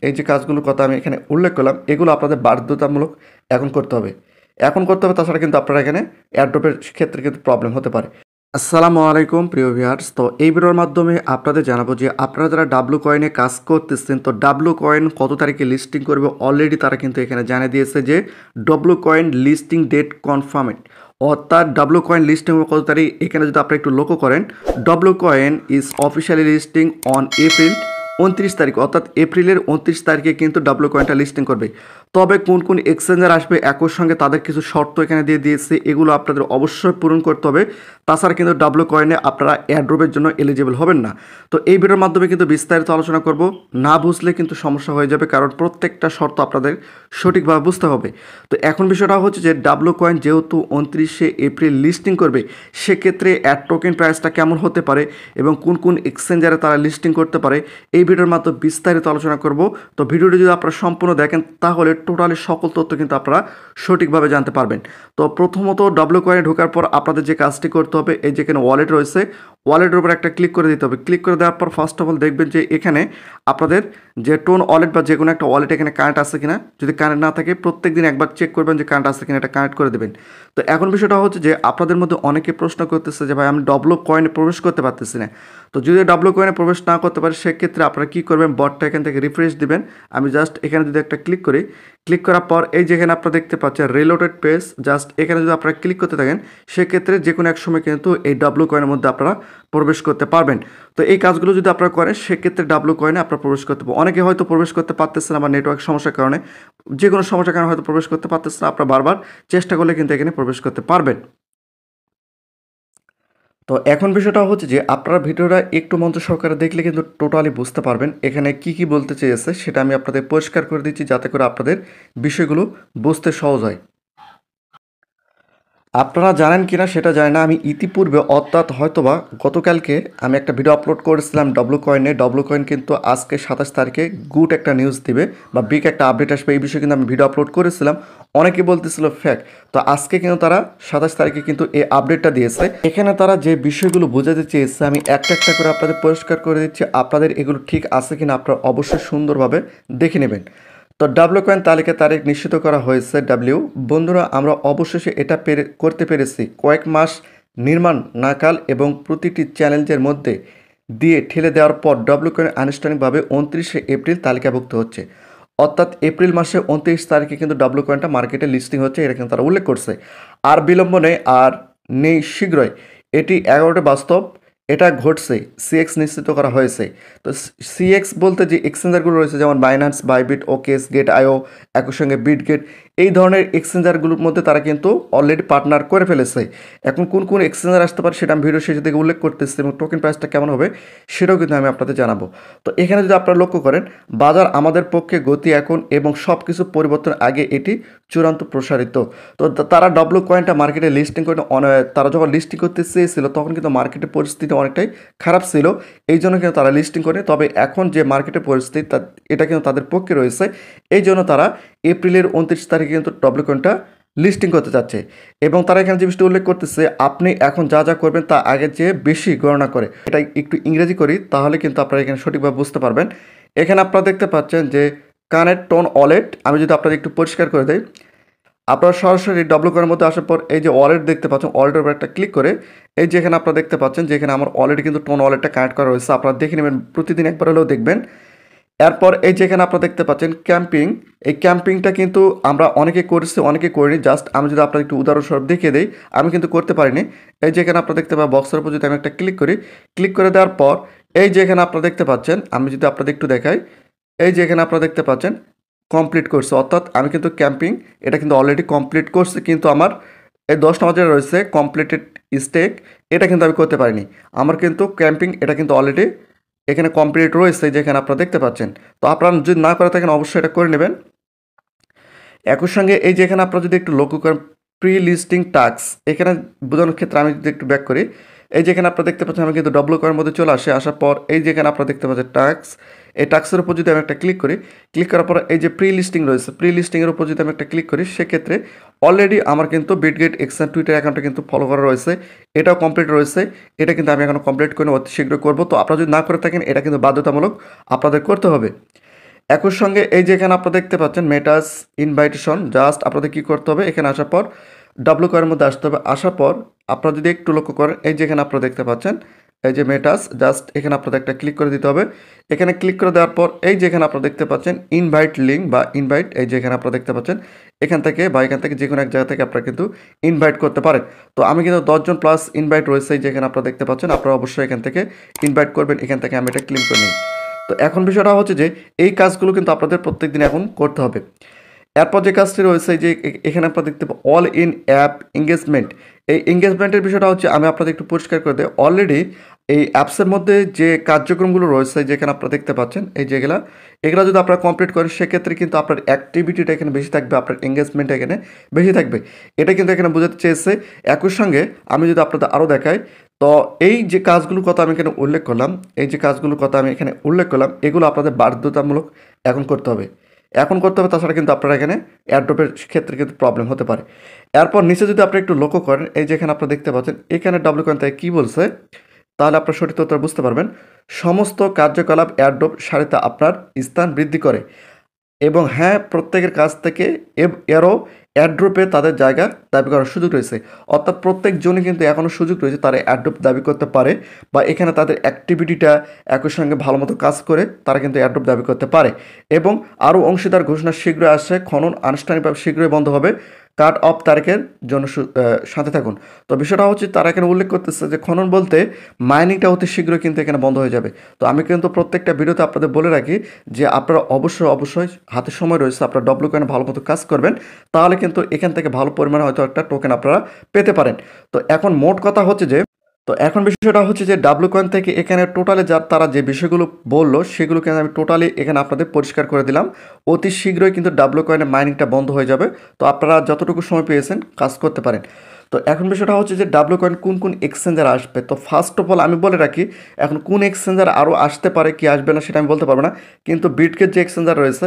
এই যে কাজগুলোর কথা আমি এখানে উল্লেখ করলাম, এগুলো আপনাদের বাধ্যতামূলক এখন করতে হবে। এখন করতে হবে, তাছাড়া কিন্তু আপনারা এখানে এয়ারড্রপের ক্ষেত্রে কিন্তু প্রবলেম হতে পারে। আসসালামু আলাইকুম প্রিয় ভিউয়ার্স। তো এই ভিডিওর মাধ্যমে আপনাদের জানাবো যে আপনারা যারা ডাব্লু কয়েনে কাজ করতেছেন, তো ডাব্লু কয়েন কত তারিখে লিস্টিং করবে অলরেডি তারা কিন্তু এখানে জানিয়ে দিয়েছে যে ডাব্লু কয়েন লিস্টিং ডেট কনফার্মেড, অর্থাৎ ডাব্লু কয়েন লিস্টিং হবে কত তারিখ। এখানে যদি আপনারা একটু লক্ষ্য করেন, W coin is officially listing on April 29 তারিখ, অর্থাৎ এপ্রিলের 29 তারিখে কিন্তু ডাব্লু কয়েনটা লিস্টিং করবে। তবে কোন কোন এক্সচেঞ্জার আসবে একই সঙ্গে তাদের কিছু শর্ত এখানে দিয়ে দিয়েছে, এগুলো আপনাদের অবশ্যই পূরণ করতে হবে। তাছাড়া কিন্তু ডাব্লু কয়েনে আপনারা এয়ারড্রপের জন্য এলিজিবল হবেন না। তো এই ভিডিওর মাধ্যমে কিন্তু বিস্তারিত আলোচনা করব, না বুঝলে কিন্তু সমস্যা হয়ে যাবে, কারণ প্রত্যেকটা শর্ত আপনাদের সঠিকভাবে বুঝতে হবে। তো এখন বিষয়টা হচ্ছে যে ডাব্লু কয়েন যেহেতু 29শে এপ্রিল লিস্টিং করবে, সেক্ষেত্রে অ্যাড টোকেন প্রাইসটা কেমন হতে পারে এবং কোন কোন এক্সচেঞ্জারে তারা লিস্টিং করতে পারে, এই ভিডিওর মাধ্যমে বিস্তারিত আলোচনা করব। তো ভিডিওটি যদি আপনারা সম্পূর্ণ দেখেন তাহলে টোটালি সকল তথ্য কিন্তু আপনারা সঠিকভাবে জানতে পারবেন। তো প্রথমত ডাব্লু কয়েনে ঢোকার পর আপনাদের যে কাজটি করতে হবে, এই যেখানে ওয়ালেট রয়েছে, ওয়ালেটের উপর একটা ক্লিক করে দিতে হবে। ক্লিক করে দেওয়ার পর ফার্স্ট অফ অল দেখবেন যে এখানে আপনাদের যে টোন ওয়ালেট বা যে কোনো একটা ওয়ালেট এখানে কানেক্ট আছে কিনা। যদি কানেক্ট না থাকে প্রত্যেক দিন একবার চেক করবেন যে কানেক্ট আছে কিনা, এটা কানেক্ট করে দেবেন। তো এখন বিষয়টা হচ্ছে যে আপনাদের মধ্যে অনেকে প্রশ্ন করতেছে যে ভাই আমি ডাব্লু কয়েনে প্রবেশ করতে পারতেছি না। তো যদি ডাব্লু কয়েনে প্রবেশ না করতে পারে, সেক্ষেত্রে আপনারা কী করবেন, বটটা এখান থেকে রিফ্রেশ দিবেন। আমি জাস্ট এখানে যদি একটা ক্লিক করি, ক্লিক করার পর এই যেখানে আপনারা দেখতে পাচ্ছেন রিলোডেড পেজ, জাস্ট এখানে যদি আপনারা ক্লিক করতে থাকেন, সেক্ষেত্রে যে কোনো এক সময় কিন্তু এই ডাব্লু কয়েনের মধ্যে আপনারা প্রবেশ করতে পারবেন। তো এই কাজগুলো যদি আপনারা করেন, সেক্ষেত্রে ডাব্লু কয়েনে আপনারা প্রবেশ করতে পারবেন। অনেকে হয়তো প্রবেশ করতে পারতেছেন না, বা নেটওয়ার্ক সমস্যার কারণে, যে কোনো সমস্যার কারণে হয়তো প্রবেশ করতে পারতেছেন না, আপনারা বারবার চেষ্টা করলে কিন্তু এখানে প্রবেশ করতে পারবেন। তো এখন বিষয়টা হচ্ছে যে আপনারা ভিডিওটা একটু মনোযোগ সহকারে দেখলে কিন্তু টোটালি বুঝতে পারবেন এখানে কি কি বলতে চেয়েছে, সেটা আমি আপনাদের পরিষ্কার করে দিচ্ছি যাতে করে আপনাদের বিষয়গুলো বুঝতে সহজ হয়। আপনারা জানেন কিনা সেটা জানি না, আমি ইতিপূর্বে অর্থাৎ হয়তোবা গতকালকে আমি একটা ভিডিও আপলোড করেছিলাম ডাব্লু কয়েনে। ডাব্লু কয়েন কিন্তু আজকে 27 তারিখে গুড একটা নিউজ দিবে বা বিগ একটা আপডেট আসবে, এই বিষয়ে কিন্তু আমি ভিডিও আপলোড করেছিলাম। অনেকে বলতেছিল ফ্যাক। তো আজকে কিন্তু তারা 27 তারিখে কিন্তু এই আপডেটটা দিয়েছে। এখানে তারা যে বিষয়গুলো বোঝাতে চেয়েছে আমি একটা একটা করে আপনাদের পরিষ্কার করে দিচ্ছি, আপনাদের এগুলো ঠিক আছে কিনা আপনারা অবশ্যই সুন্দরভাবে দেখে নেবেন। তো ডাব্লু কয়েন তালিকা তারিখ নিশ্চিত করা হয়েছে ডাব্লিউ। বন্ধুরা, আমরা অবশেষে এটা করতে পেরেছি। কয়েক মাস নির্মাণ নাকাল এবং প্রতিটি চ্যালেঞ্জের মধ্যে দিয়ে ঠেলে দেওয়ার পর ডাব্লু কয়েন আনুষ্ঠানিকভাবে 29শে এপ্রিল তালিকাভুক্ত হচ্ছে। অর্থাৎ এপ্রিল মাসে 29 তারিখে কিন্তু ডাব্লু কয়েনটা মার্কেটে লিস্টিং হচ্ছে, এটা কিন্তু তারা উল্লেখ করছে। আর বিলম্ব নেই, আর নেই শীঘ্রই। এটি 11টে বাস্তব, এটা ঘটছে, সিএক্স নিশ্চিত করা হয়েছে। তো সিএক্স বলতে যে এক্সচেঞ্জারগুলো রয়েছে, যেমন বাইন্যান্স, বাইবিট, ওকেস, গেট আইও, একই সঙ্গে বিটগেট, এই ধরনের এক্সচেঞ্জারগুলোর মধ্যে তারা কিন্তু অলরেডি পার্টনার করে ফেলেছে। এখন কোন কোন এক্সচেঞ্জার আসতে পারে সেটা আমি ভিডিও শেষে থেকে উল্লেখ করতেছি, এবং টোকেন প্রাইসটা কেমন হবে সেটাও কিন্তু আমি আপনাদের জানাবো। তো এখানে যদি আপনারা লক্ষ্য করেন, বাজার আমাদের পক্ষে গতি এখন এবং সব কিছু পরিবর্তন আগে এটি চূড়ান্ত প্রসারিত। তো তারা ডাব্লু কয়েনটা মার্কেটে লিস্টিং করে তারা যখন লিস্টিং করতে চেয়েছিল তখন কিন্তু মার্কেটের পরিস্থিতি অনেকটাই খারাপ ছিল, এই জন্য কিন্তু তারা লিস্টিং করে। তবে এখন যে মার্কেটের পরিস্থিতি এটা কিন্তু তাদের পক্ষে রয়েছে, এই জন্য তারা এপ্রিলের 29 তারিখে কিন্তু ডাব্লু কয়েনটা লিস্টিং করতে যাচ্ছে। এবং তারা এখানে যে বিষয়টা উল্লেখ করতেছে, আপনি এখন যা যা করবেন তা আগের চেয়ে বেশি গণনা করে। এটা একটু ইংরেজি করি, তাহলে কিন্তু আপনারা এখানে সঠিকভাবে বুঝতে পারবেন। এখানে আপনারা দেখতে পাচ্ছেন যে কানেক্ট টোন ওয়ালেট, আমি যদি আপনাদের একটু পরিষ্কার করে দেই, আপনারা সরাসরি ডাব্লু কয়েনের মধ্যে আসার পর এই যে ওয়ালেট দেখতে পাচ্ছেন, ওয়ালেটের উপর একটা ক্লিক করে এই যেখানে আপনারা দেখতে পাচ্ছেন যেখানে আমার অলরেডি কিন্তু টোন ওয়ালেটটা কানেক্ট করা রয়েছে, আপনারা দেখে নেবেন, প্রতিদিন একবার হলেও দেখবেন। এরপর এই যেখানে আপনারা দেখতে পাচ্ছেন ক্যাম্পিং, এই ক্যাম্পিংটা কিন্তু আমরা অনেকে করেছি, অনেকে করিনি। জাস্ট আমি যদি আপনাদের একটু উদাহরণস্বরূপ দেখিয়ে দিই, আমি কিন্তু করতে পারিনি। এই যেখানে আপনারা দেখতে পাবেন বক্সের উপর যদি আমি একটা ক্লিক করি, ক্লিক করে দেওয়ার পর এই যেখানে আপনারা দেখতে পাচ্ছেন, আমি যদি আপনাদের একটু দেখাই, এই যেখানে আপনারা দেখতে পাচ্ছেন কমপ্লিট করছে, অর্থাৎ আমি কিন্তু ক্যাম্পিং এটা কিন্তু অলরেডি কমপ্লিট করছি, কিন্তু আমার এই 10 নম্বর যেটা রয়েছে কমপ্লিটেড স্টেক, এটা কিন্তু আমি করতে পারিনি। আমার কিন্তু ক্যাম্পিং এটা কিন্তু অলরেডি এখানে কমপ্লিট রয়েছে, যেখানে আপনারা দেখতে পাচ্ছেন। তো আপনারা যদি না করে থাকেন অবশ্যই এটা করে নেবেন। একই সঙ্গে এই যেখানে আপনারা যদি একটু লক্ষ্য করেন প্রি লিস্টিং টাস্ক, এখানে বোঝানোর ক্ষেত্রে আমি যদি একটু ব্যাক করি, এই যেখানে আপনারা দেখতে পাচ্ছেন আমি কিন্তু ডাব্লু কয়ের মধ্যে চলে আসার পর এই যেখানে আপনারা দেখতে পাচ্ছেন টাস্ক, এই টাস্কের উপর যদি আমি একটা ক্লিক করি, ক্লিক করার পর এই যে প্রি লিস্টিং রয়েছে, প্রি লিস্টিংয়ের উপর যদি আমি একটা ক্লিক করি, সেক্ষেত্রে অলরেডি আমার কিন্তু বিটগেট এক্সচেঞ্জ টুইটার অ্যাকাউন্টটা কিন্তু ফলো করা রয়েছে, এটাও কমপ্লিট রয়েছে। এটা কিন্তু আমি এখনও কমপ্লিট করে অতি শীঘ্র করবো। তো আপনারা যদি না করে থাকেন এটা কিন্তু বাধ্যতামূলক আপনাদের করতে হবে। একই সঙ্গে এই যে এখানে আপনারা দেখতে পাচ্ছেন মেটাস ইনভাইটেশন, জাস্ট আপনাদের কী করতে হবে, এখানে আসার পর ডাব্লু কয়েনের মধ্যে আসতে হবে। আসার পর আপনারা যদি একটু লক্ষ্য করেন, এই যে এখানে আপনারা দেখতে পাচ্ছেন এই যে মেটাস, জাস্ট এখানে আপনাদের একটা ক্লিক করে দিতে হবে। এখানে ক্লিক করে দেওয়ার পর এই যে এখানে আপনারা দেখতে পাচ্ছেন ইনভাইট লিঙ্ক বা ইনভাইট, এই যে এখানে আপনারা দেখতে পাচ্ছেন এখান থেকে বা এখান থেকে যে কোনো এক জায়গা থেকে আপনারা কিন্তু ইনভাইট করতে পারেন। তো আমি কিন্তু 10 জন প্লাস ইনভাইট রয়েছে, এই যে এখানে আপনারা দেখতে পাচ্ছেন, আপনারা অবশ্যই এখান থেকে ইনভাইট করবেন। এখান থেকে আমি এটা ক্লিক করে নিই। তো এখন বিষয়টা হচ্ছে যে এই কাজগুলো কিন্তু আপনাদের প্রত্যেক দিন এখন করতে হবে। এরপর যে কাজটি রয়েছে যে এখানে আপনারা দেখতে পাবেন অল ইন অ্যাপ এঙ্গেজমেন্ট। এই এঙ্গেজমেন্টের বিষয়টা হচ্ছে আমি আপনাদের একটু পরিষ্কার করে দিই। অলরেডি এই অ্যাপসের মধ্যে যে কার্যক্রমগুলো রয়েছে যেখানে আপনারা দেখতে পাচ্ছেন এই যেগুলা, এগুলো যদি আপনারা কমপ্লিট করেন সেক্ষেত্রে কিন্তু আপনার অ্যাক্টিভিটিটা এখানে বেশি থাকবে, আপনার এঙ্গেজমেন্ট এখানে বেশি থাকবে। এটা কিন্তু এখানে বোঝাতে চেয়েছে। একই সঙ্গে আমি যদি আপনাদের আরও দেখাই, তো এই যে কাজগুলোর কথা আমি এখানে উল্লেখ করলাম, এই যে কাজগুলোর কথা আমি এখানে উল্লেখ করলাম, এগুলো আপনাদের বাধ্যতামূলক এখন করতে হবে, এখন করতে হবে। তাছাড়া কিন্তু আপনারা এখানে এয়ারড্রপের ক্ষেত্রে কিন্তু প্রবলেম হতে পারে। এরপর নিচে যদি আপনি একটু লক্ষ্য করেন, এই যে এখানে আপনারা দেখতে পাচ্ছেন এখানে ডাব্লিউ কয়েন থেকে কী বলছে, তাহলে আপনার সঠিক তথ্য বুঝতে পারবেন। সমস্ত কার্যকলাপ এয়ারড্রপ সারিতে আপনার স্থান বৃদ্ধি করে এবং হ্যাঁ, প্রত্যেকের কাছ থেকে এরও অ্যাড্রপে তাদের জায়গা দাবি করার সুযোগ রয়েছে। অর্থাৎ প্রত্যেকজনই কিন্তু এখনও সুযোগ রয়েছে তারা অ্যাড্রপ দাবি করতে পারে বা এখানে তাদের অ্যাক্টিভিটিটা একই সঙ্গে ভালো মতো কাজ করে তারা কিন্তু অ্যাড্রপ দাবি করতে পারে। এবং আরও অংশীদার ঘোষণা শীঘ্রই আসছে, খনন আনুষ্ঠানিকভাবে শীঘ্রই বন্ধ হবে, কাট অফ তারিখের জন্য সাথে থাকুন। তো বিষয়টা হচ্ছে তারা এখানে উল্লেখ করতেছে যে খনন বলতে মাইনিংটা অতি শীঘ্রই কিন্তু এখানে বন্ধ হয়ে যাবে। তো আমি কিন্তু প্রত্যেকটা ভিডিওতে আপনাদের বলে রাখি যে আপনারা অবশ্যই হাতে সময় রয়েছে, আপনারা ডব্লিউ কয়েনে ভালো মতো কাজ করবেন, তাহলে কিন্তু এখান থেকে ভালো পরিমাণে হয়তো একটা টোকেন আপনারা পেতে পারেন। তো এখন মোট কথা হচ্ছে যে, তো এখন বিষয়টা হচ্ছে যে ডাব্লিউ কয়েন থেকে এখানে টোটালি তারা যে বিষয়গুলো বললো সেগুলোকে আমি টোটালি এখানে আপনাদের পরিষ্কার করে দিলাম। অতি শীঘ্রই কিন্তু ডাব্লিউ কয়েনের মাইনিংটা বন্ধ হয়ে যাবে। তো আপনারা যতটুকু সময় পেয়েছেন কাজ করতে পারেন। তো এখন বিষয়টা হচ্ছে যে ডাব্লিউ কয়েন কোন কোন এক্সচেঞ্জার আসবে। তো ফার্স্ট অফ অল আমি বলে রাখি, এখন কোন এক্সচেঞ্জার আরও আসতে পারে কি আসবে না সেটা আমি বলতে পারবো না, কিন্তু বিটগেট যে এক্সচেঞ্জার রয়েছে,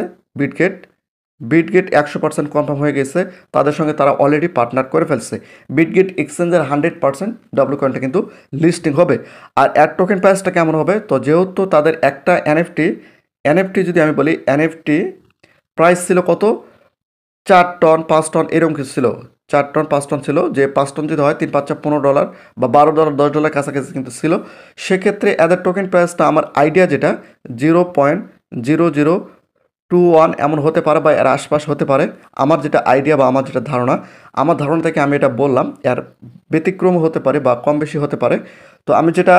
বিটগেট 100% কনফার্ম হয়ে গেছে, তাদের সঙ্গে তারা অলরেডি পার্টনার করে ফেলছে। বিটগেট এক্সচেঞ্জের 100% ডাব্লিউ কয়েনটা কিন্তু লিস্টিং হবে। আর এর টোকেন প্রাইসটা কেমন হবে, তো যেহেতু তাদের একটা এনএফটি যদি আমি বলি, এনএফটি প্রাইস ছিল কত, 4 টন 5 টন এরকম কিছু ছিল, 4 টন 5 টন ছিল, যে 5 টন যদি হয় 3 5 $15 বা $12 $10 কাছাকাছি কিন্তু ছিল। সেক্ষেত্রে এদের টোকেন প্রাইসটা আমার আইডিয়া যেটা 0.0021 এমন হতে পারে বা এর আশপাশ হতে পারে, আমার যেটা আইডিয়া বা আমার যেটা ধারণা, আমার ধারণা থেকে আমি এটা বললাম। এর ব্যতিক্রম হতে পারে বা কম বেশি হতে পারে। তো আমি যেটা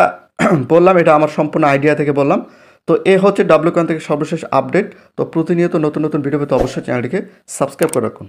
বললাম এটা আমার সম্পূর্ণ আইডিয়া থেকে বললাম। তো এ হচ্ছে ডাব্লিউ কয়েন থেকে সর্বশেষ আপডেট। তো প্রতিনিয়ত নতুন নতুন ভিডিও পেতে অবশ্যই চ্যানেলটিকে সাবস্ক্রাইব করে রাখুন।